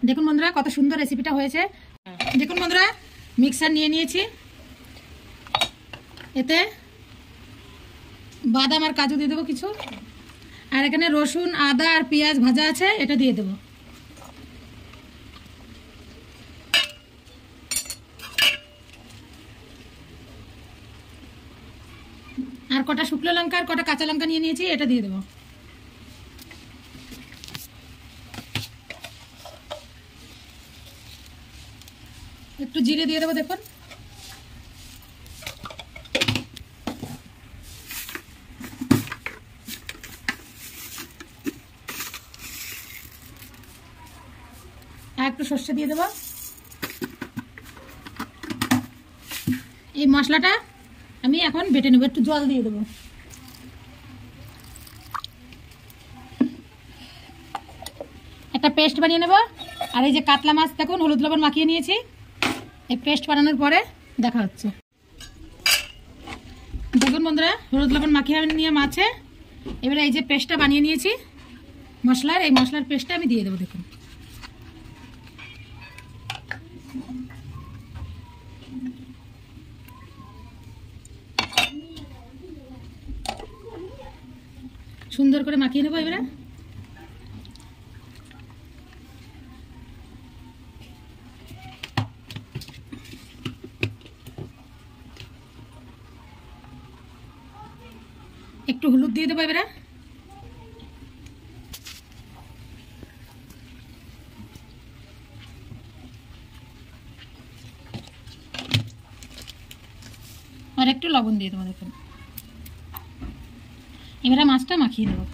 দেখুন বন্ধুরা কত সুন্দর রেসিপিটা হয়েছে। দেখুন বন্ধুরা মিক্সার নিয়ে নিয়েছি, এতে বাদাম আর কাজু দিয়ে দেবো কিছু, আর এখানে রসুন আদা আর পেঁয়াজ ভাজা আছে, এটা দিয়ে দেবো। আর কটা শুকনো লঙ্কা আর কটা কাঁচা লঙ্কা নিয়ে নিয়েছি, এটা দিয়ে দেবো। একটু জিরে দিয়ে দেবো। দেখুন আর একটু সর্ষে দিয়ে দেবো। এই মশলাটা আমি এখন বেটে নেবো, একটু জল দিয়ে দেবো। একটা পেস্ট বানিয়ে নেব। আর এই যে কাতলা মাছ দেখুন হলুদ লবণ মাখিয়ে নিয়েছি, এই পেস্ট বানানোর পরে দেখা হচ্ছে। দেখুন বন্ধুরা হলুদ লবণ মাখিয়ে নিয়ে মাছে এবারে এই যে পেস্টটা বানিয়ে নিয়েছি মশলার, এই মশলার পেস্টটা আমি দিয়ে দেবো। দেখুন সুন্দর করে মাখিয়ে নেবো। এবারে একটু হলুদ দিয়ে দেবো। এবারে আর একটু লবণ দিয়ে দেবো। দেখুন এবারে মাছটা মাখিয়ে দেবো।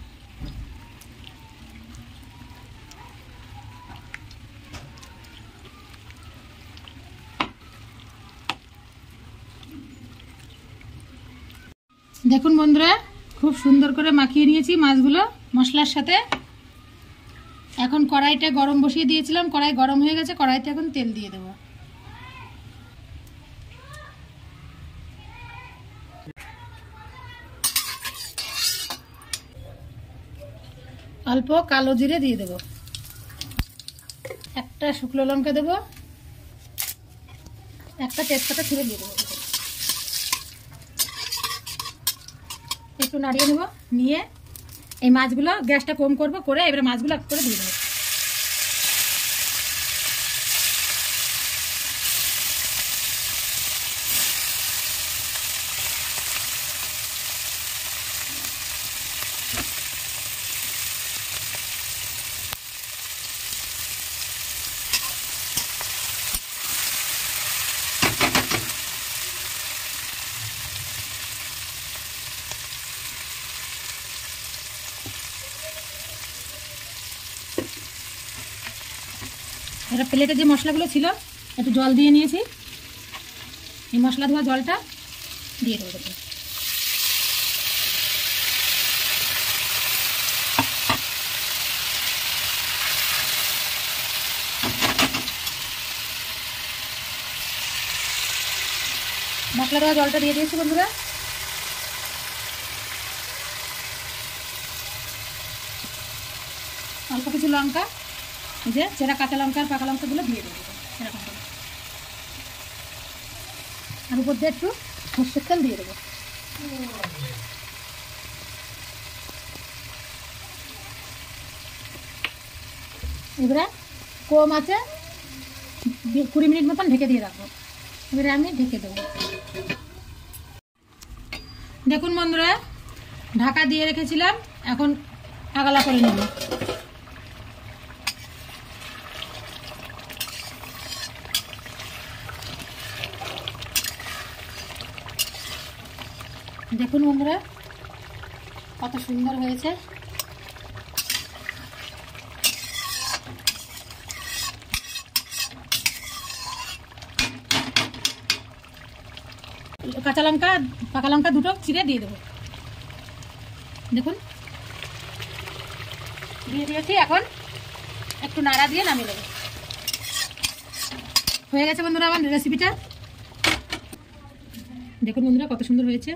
দেখুন বন্ধুরা খুব সুন্দর করে মাখিয়ে নিয়েছি মাছগুলো মশলার সাথে। এখন কড়াইটা গরম বসিয়ে দিয়েছিলাম, কড়াই গরম হয়ে গেছে, কড়াইতে এখন তেল দিয়ে দেবো। অল্প কালো জিরে দিয়ে দেবো, একটা শুকনো লঙ্কা দেবো, একটা তেজপাতা ছিঁড়ে দিয়ে দেবো। একটু নাড়িয়ে নেবো, নিয়ে এই মাছগুলো গ্যাসটা কম করবো, করে এবারে মাছগুলো এক করে দিয়ে দেবো। এবার প্লেটে যে মশলাগুলো ছিল একটু জল দিয়ে নিয়েছি, এই মশলা ধোয়া জলটা দিয়ে দেবো। দেখুন মশলা ধোয়া জলটা দিয়ে দিয়েছি বন্ধুরা। অল্প কিছু লঙ্কা, এই যে চেরা কাঁচা লঙ্কা আর পাকা লঙ্কাগুলো দিয়ে দেবো এরকম করে, আর উপর দিয়ে একটু সর্ষের তেল দিয়ে দেবো। এবারে কম আছে 20 মিনিট মতন ঢেকে দিয়ে রাখবো। এবারে আমি ঢেকে দেবো। দেখুন বন্ধুরা ঢাকা দিয়ে রেখেছিলাম, এখন আগালা করে নেব। দেখুন বন্ধুরা কত সুন্দর হয়েছে। কাঁচা লঙ্কা পাকা লঙ্কা দুটো চিড়ে দিয়ে দেবো। দেখুন দিয়ে দিয়েছি, এখন একটু নাড়া দিয়ে নামিয়ে দেবো। হয়ে গেছে বন্ধুরা আমার রেসিপিটা। দেখুন বন্ধুরা কত সুন্দর হয়েছে।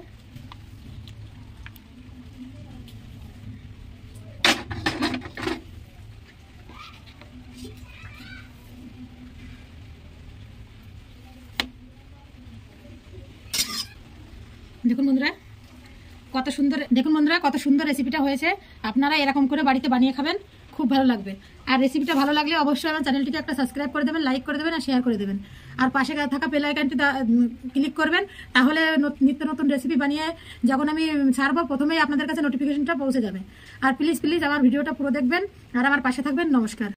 দেখুন বন্ধুরা কত সুন্দর রেসিপিটা হয়েছে। আপনারা এরকম করে বাড়িতে বানিয়ে খাবেন, খুব ভালো লাগবে। আর রেসিপিটা ভালো লাগলে অবশ্যই আমার চ্যানেলটিকে একটা সাবস্ক্রাইব করে দেবেন, লাইক করে দেবেন আর শেয়ার করে দেবেন। আর পাশে থাকা বেল আইকনটি ক্লিক করবেন, তাহলে নিত্য নতুন রেসিপি বানিয়ে যখন আমি ছাড়বো প্রথমেই আপনাদের কাছে নোটিফিকেশনটা পৌঁছে যাবে। আর প্লিজ আমার ভিডিওটা পুরো দেখবেন আর আমার পাশে থাকবেন। নমস্কার।